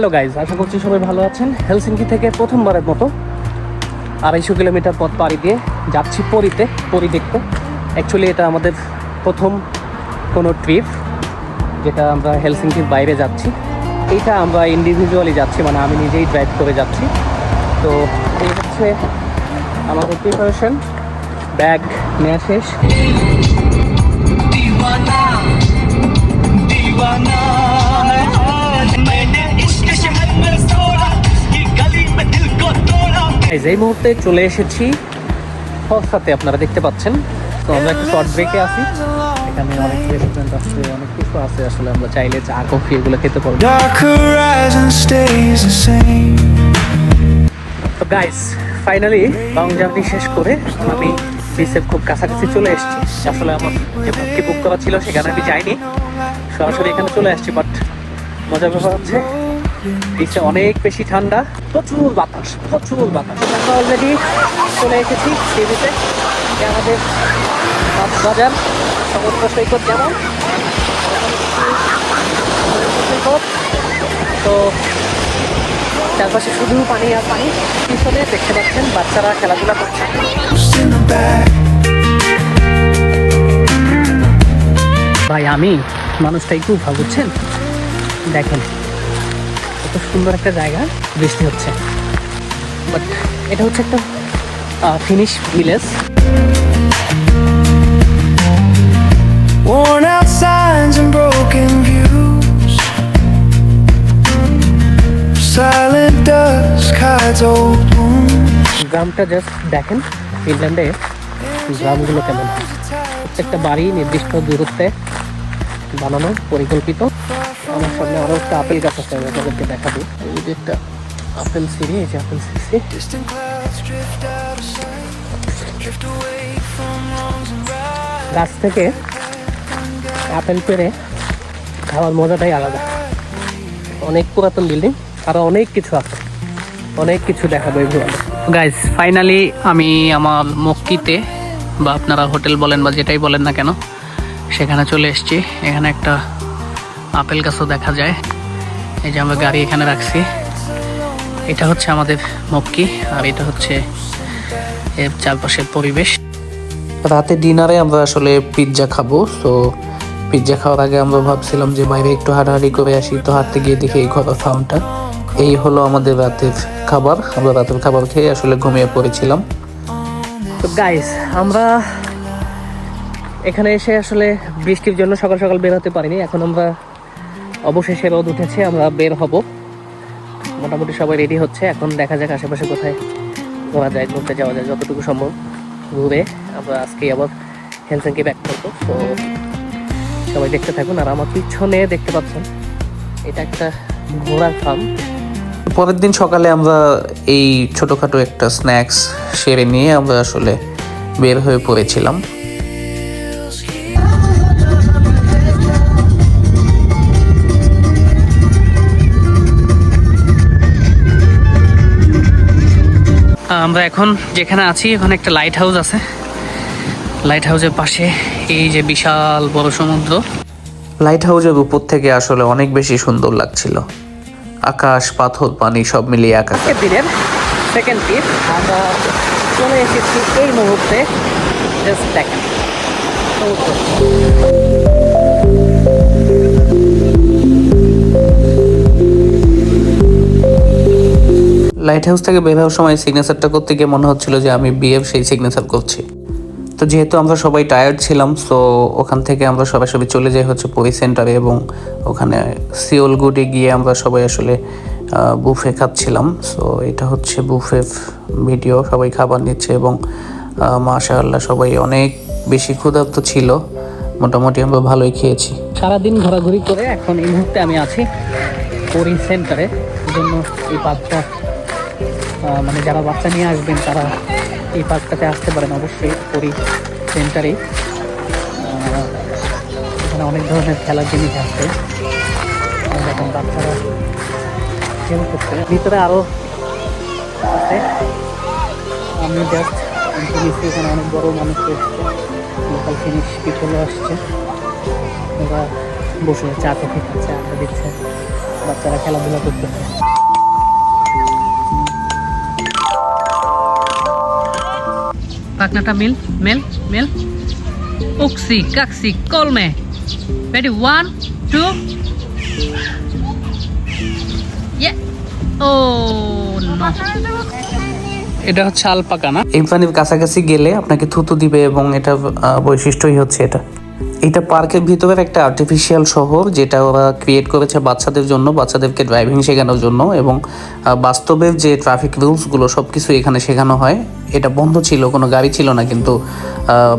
Hello guys, আশা করছি সবাই ভালো আছেন। হেলসিঙ্কি থেকে প্রথমবারের মতো 250 কিলোমিটার পথ পাড়ি দিয়ে যাচ্ছি পরি দেখতে। অ্যাকচুয়ালি এটা আমাদের প্রথম কোনো ট্রিপ যেটা আমরা হেলসিঙ্কির বাইরে যাচ্ছি। এইটা আমরা ইন্ডিভিজুয়ালি যাচ্ছি, মানে আমি নিজেই ড্রাইভ করে যাচ্ছি। তো এই হচ্ছে আমাদের প্রিপারেশন। ব্যাগ নেওয়া শেষ। এই মুহূর্তে চলে এসেছি হর্সাতে, আপনারা দেখতে পাচ্ছেন। তো আমরা একটা শর্ট ব্রেকে আছি। এখানে অনেক রেস্টুরেন্ট আছে, অনেক কিছু আছে। আসলে আমরা চাইলে চা কফি এগুলো খেতে পারবো। তো গাইস, ফাইনালি লং জার্নি শেষ করে আমি বিচের খুব কাছাকাছি চলে এসেছি। আসলে আমার যে বুককে বুক করা ছিল সেখানে আমি যাইনি, সরাসরি এখানে চলে আসছি। বাট মজার ব্যাপার হচ্ছে বিচে অনেক বেশি ঠান্ডা, প্রচুর বাতাস। আমরা অলরেডি চলে এসেছি সি বিচে। আমাদের বাজার সমুদ্র সৈকত যেমন সৈকত, তো চারপাশে শুধু পানি আর পানি। পিছনে দেখতে পাচ্ছেন বাচ্চারা খেলাধুলা করছে। ভাই আমি মানুষটাই খুব ভালো, বুঝছেন? দেখেন কত সুন্দর একটা জায়গা, বৃষ্টি হচ্ছে। বাট এটা হচ্ছে একটা finish village. Worn out signs and broken views, silent dusk hides old wounds. গ্রামটা জাস্ট দেখেন, ফিনল্যান্ডে গ্রামগুলো কেমন। প্রত্যেকটা বাড়ি নির্দিষ্ট দূরত্বে বানানো, পরিকল্পিত। আমার সামনে আরো একটা আপেল গাছ আছে, আমি আপনাদেরকে দেখাবো। এই যে একটা আপেল সিঁড়ি, এই যে আপেল সিঁড়ি। গাছ থেকে আপেল পেড়ে খাওয়ার মজাটাই আলাদা। অনেক পুরাতন বিল্ডিং, আরো অনেক কিছু আছে, অনেক কিছু দেখাবো এগুলো। গাইজ, ফাইনালি আমি আমার মক্কিতে, বা আপনারা হোটেল বলেন বা যেটাই বলেন না কেন, সেখানে চলে এসেছি। এখানে একটা আপেল গাছও দেখা যায়। এই যে আমরা গাড়ি এখানে রাখছি, এটা হচ্ছে আমাদের মক্কি, আর এটা হচ্ছে এর চারপাশের পরিবেশ। রাতে ডিনারে আমরা আসলে পিৎজা খাবো। তো পিৎজা খাওয়ার আগে আমরা ভাবছিলাম যে বাইরে একটু হাঁটাহাঁটি করে আসি। তো হাঁটতে গিয়ে দেখি এই ঘরের ফার্মটা। এই হলো আমাদের রাতের খাবার। আমরা রাতের খাবার খেয়ে আসলে ঘুমিয়ে পড়েছিলাম। তো গাইস, আমরা এখানে এসে আসলে বৃষ্টির জন্য সকাল সকাল বের হতে পারিনি। এখন আমরা অবশেষে রোদ উঠেছে, আমরা বের হব। মোটামুটি সবাই রেডি হচ্ছে। এখন দেখা যাক আশেপাশে কোথায় ঘোরা যায়, ঘুরতে যাওয়া যায়। যতটুকু সম্ভব ঘুরে আমরা আজকে আবার হেলসিঙ্কি ব্যাক করবো। তো সবাই দেখতে থাকুন। আর আমার পিছনে দেখতে পাচ্ছেন এটা একটা ঘোড়ার ফার্ম। পরের দিন সকালে আমরা এই ছোটোখাটো একটা স্ন্যাক্স সেরে নিয়ে আমরা আসলে বের হয়ে পড়েছিলাম। আমরা এখন যেখানে আছি, ওখানে একটা লাইট হাউস আছে। লাইট হাউসের পাশে এই যে বিশাল বড় সমুদ্র। লাইট হাউসের উপর থেকে আসলে অনেক বেশি সুন্দর লাগছিল। আকাশ, পাথর, পানি সব মিলিয়ে আকাশের দিনের সেকেন্ড ট্রিপ আমরা চলে এসেছি এই মুহূর্তে। জাস্ট দেখেন লাইট হাউস থেকে বের হওয়ার সময় সিগনেচারটা করতে গিয়ে মনে হচ্ছিল যে আমি বিএফ সেই সিগনেচার করছি। তো যেহেতু আমরা সবাই টায়ার্ড ছিলাম, সো ওখান থেকে আমরা সবাই চলে যাই হচ্ছে পরি সেন্টারে, এবং ওখানে সিওলগুডে গিয়ে আমরা সবাই আসলে বুফে খাচ্ছিলাম। সো এটা হচ্ছে বুফে ভিডিও, সবাই খাবার নিচ্ছে এবং মাশাআল্লাহ সবাই অনেক বেশি ক্ষুধার্ত ছিল। মোটামুটি আমরা ভালোই খেয়েছি। সারাদিন ঘোরাঘুরি করে এখন এই মুহূর্তে আমি আছি পরি সেন্টারে। এই জন্য এই পার্কটা, মানে যারা বাচ্চা নিয়ে আসবেন তারা এই পার্কটাতে আসতে পারেন অবশ্যই, পরি সেন্টারে। এখানে অনেক ধরনের খেলার জিনিস আছে, দেখেন বাচ্চারা খেল করছে। ভিতরে আরও আছে, আমি জাস্ট নিচ্ছি। এখানে অনেক বড় মানুষ এসছে, লোকাল ফিনিশ পিপলও আসছে। ওরা বসে চা কফি খাচ্ছে, আড্ডা দিচ্ছে। বাচ্চারা খেলাধুলা করতেছে। পাখনাটা মিল মেল মেল উকসি কাকসি কলমে রেডি 1 2 ইয়ে ও নো। এটা হচ্ছে আলপাকা না? এই প্রাণীর কাছাকাছি গেলে আপনাকে থুতু দিবে এবং এটা বৈশিষ্ট্যই হচ্ছে এটা পার্কের ভিতরের একটা আর্টিফিশিয়াল শহর, যেটা ওরা ক্রিয়েট করেছে বাচ্চাদের জন্য, বাচ্চাদেরকে ড্রাইভিং শেখানোর জন্য, এবং বাস্তবের যে ট্রাফিক রুলসগুলো সব কিছু এখানে শেখানো হয়। এটা বন্ধ ছিল, কোনো গাড়ি ছিল না, কিন্তু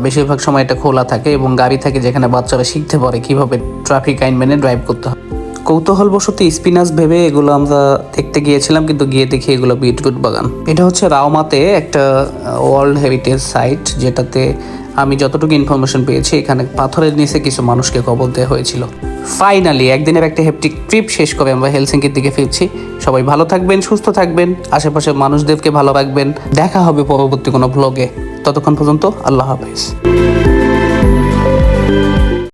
বেশিরভাগ সময় এটা খোলা থাকে এবং গাড়ি থাকে, যেখানে বাচ্চারা শিখতে পারে কীভাবে ট্রাফিক আইন মেনে ড্রাইভ করতে হয়। কৌতূহলবশত স্পিনাচ ভেবে এগুলো আমরা দেখতে গিয়েছিলাম, কিন্তু গিয়ে দেখি এগুলো বিটরুট বাগান। এটা হচ্ছে রাওমাতে একটা ওয়ার্ল্ড হেরিটেজ সাইট, যেটাতে আমি যতটুকু ইনফরমেশন পেয়েছি এখানে পাথরের নিচে কিছু মানুষকে কবর দেওয়া হয়েছিল। ফাইনালি একদিনের একটা হেপটিক ট্রিপ শেষ করে আমরা হেলসিঙ্কির দিকে ফিরছি। সবাই ভালো থাকবেন, সুস্থ থাকবেন, আশেপাশের মানুষদেরকে ভালো রাখবেন। দেখা হবে পরবর্তী কোনো ব্লগে। ততক্ষণ পর্যন্ত আল্লাহ হাফেজ।